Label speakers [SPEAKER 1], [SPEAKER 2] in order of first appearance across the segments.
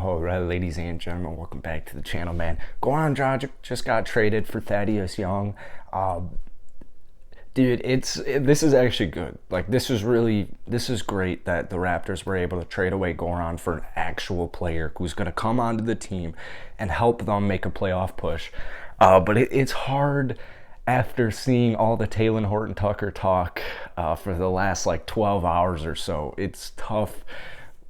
[SPEAKER 1] All right, ladies and gentlemen, welcome back to the channel, man. Goran Dragic just got traded for Thaddeus Young. Dude, this is actually good. Like, this is great that the Raptors were able to trade away Goran for an actual player who's going to come onto the team and help them make a playoff push. But it's hard after seeing all the Talen Horton-Tucker talk for the last like 12 hours or so. It's tough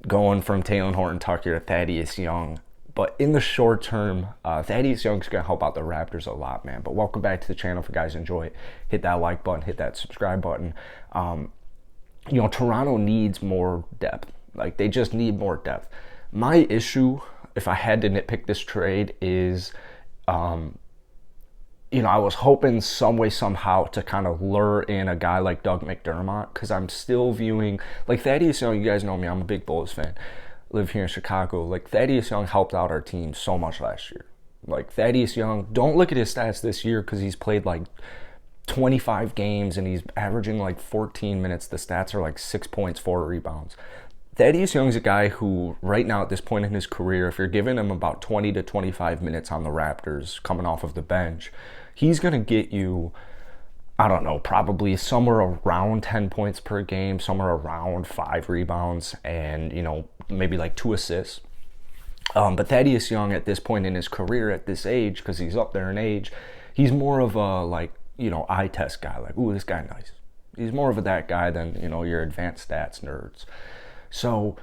[SPEAKER 1] going from Talen Horton-Tucker to Thaddeus Young. But in the short term, Thaddeus Young's going to help out the Raptors a lot, man. But welcome back to the channel. If you guys enjoy it, hit that like button, hit that subscribe button. Toronto needs more depth. Like, they just need more depth. My issue, if I had to nitpick this trade, is, I was hoping some way, somehow to kind of lure in a guy like Doug McDermott, because I'm still viewing, like, Thaddeus Young, you guys know me, I'm a big Bulls fan. Live here in Chicago. Like, Thaddeus Young helped out our team so much last year. Like, Thaddeus Young, don't look at his stats this year because he's played like 25 games and he's averaging like 14 minutes. The stats are like 6 points, 4 rebounds. Thaddeus Young's a guy who, right now at this point in his career, if you're giving him about 20 to 25 minutes on the Raptors coming off of the bench, he's going to get you, I don't know, probably somewhere around 10 points per game, somewhere around 5 rebounds, and, maybe like 2 assists. But Thaddeus Young at this point in his career, at this age, because he's up there in age, he's more of a, eye test guy. Like, ooh, this guy nice. He's more of that guy than, your advanced stats nerds. So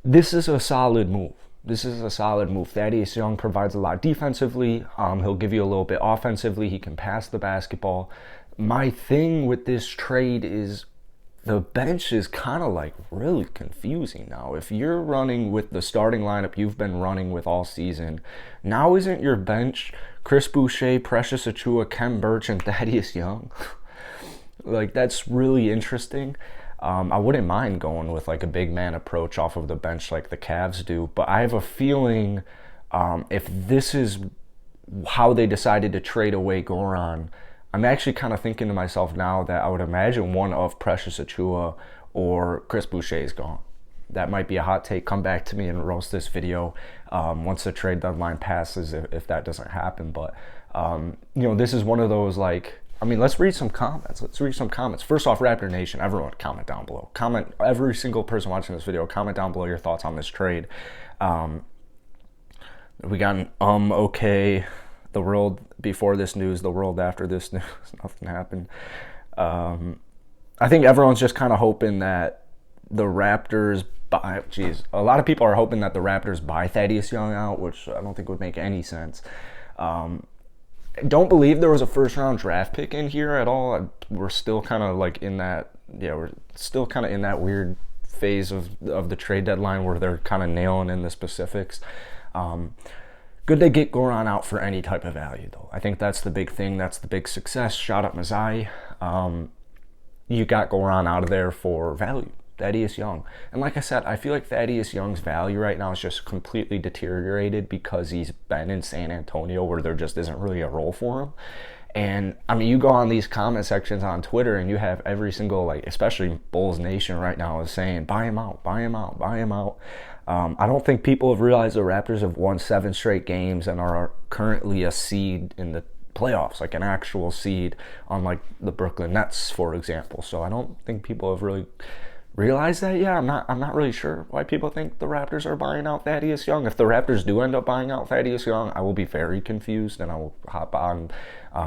[SPEAKER 1] this is a solid move. Thaddeus Young provides a lot defensively. He'll give you a little bit offensively. He can pass the basketball. My thing with this trade is the bench is kind of like really confusing now. If you're running with the starting lineup you've been running with all season, now isn't your bench Chris Boucher, Precious Achiuwa, Kem Birch, and Thaddeus Young? Like, that's really interesting. I wouldn't mind going with like a big man approach off of the bench like the Cavs do, but I have a feeling if this is how they decided to trade away Goran, I'm actually kind of thinking to myself now that I would imagine one of Precious Achiuwa or Chris Boucher is gone. That might be a hot take. Come back to me and roast this video once the trade deadline passes if that doesn't happen. But, this is one of those, like, let's read some comments. First off, Raptor Nation, everyone comment down below. Comment, every single person watching this video, comment down below your thoughts on this trade. We got an okay. The world before this news, the world after this news, nothing happened. I think everyone's just kind of hoping that the Raptors buy, a lot of people are hoping that the Raptors buy Thaddeus Young out, which I don't think would make any sense. Don't believe there was a first round draft pick in here at all. We're still kind of like in that, we're still kind of in that weird phase of the trade deadline where they're kind of nailing in the specifics. Good to get Goran out for any type of value, though. I think that's the big thing. That's the big success. Shout out Mazai. You got Goran out of there for value. Thaddeus Young. And like I said, I feel like Thaddeus Young's value right now is just completely deteriorated because he's been in San Antonio where there just isn't really a role for him. And, you go on these comment sections on Twitter and you have every single, like, especially Bulls Nation right now is saying, buy him out, buy him out, buy him out. I don't think people have realized the Raptors have won 7 straight games and are currently a seed in the playoffs, like an actual seed on, like, the Brooklyn Nets, for example. So I don't think people have really realized that. Yeah, I'm not really sure why people think the Raptors are buying out Thaddeus Young. If the Raptors do end up buying out Thaddeus Young, I will be very confused, and I will hop on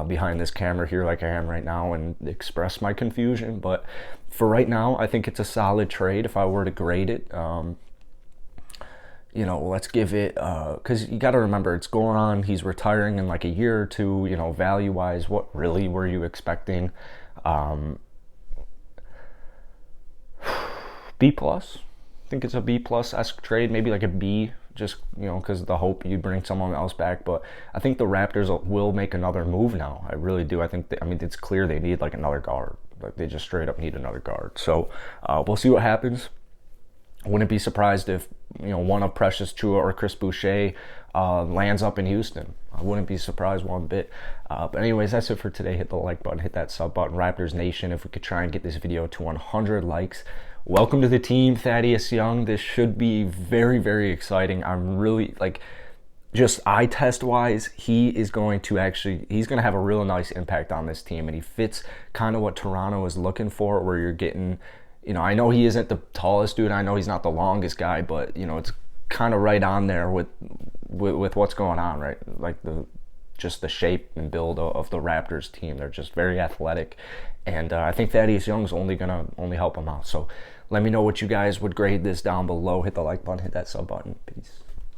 [SPEAKER 1] behind this camera here like I am right now and express my confusion. But for right now, I think it's a solid trade. If I were to grade it, let's give it, because you got to remember, it's Goran. He's retiring in like a year or two. Value-wise, what really were you expecting? B+. I think it's a B+-esque trade, maybe like a B, just, because of the hope you bring someone else back. But I think the Raptors will make another move now. I really do. I think, it's clear they need like another guard. Like, they just straight up need another guard. So we'll see what happens. Wouldn't be surprised if, one of Precious Achiuwa or Chris Boucher lands up in Houston. I wouldn't be surprised one bit. But anyways, that's it for today. Hit the like button, hit that sub button. Raptors Nation, if we could try and get this video to 100 likes, welcome to the team, Thaddeus Young. This should be very, very exciting. I'm really like, just eye test wise, he's going to have a real nice impact on this team, and he fits kind of what Toronto is looking for, where you're getting, I know he isn't the tallest dude, I know he's not the longest guy, but it's kind of right on there with what's going on, right? Like just the shape and build of the Raptors team. They're just very athletic, and I think Thaddeus Young's only help them out. So let me know what you guys would grade this down below. Hit the like button, hit that sub button. Peace.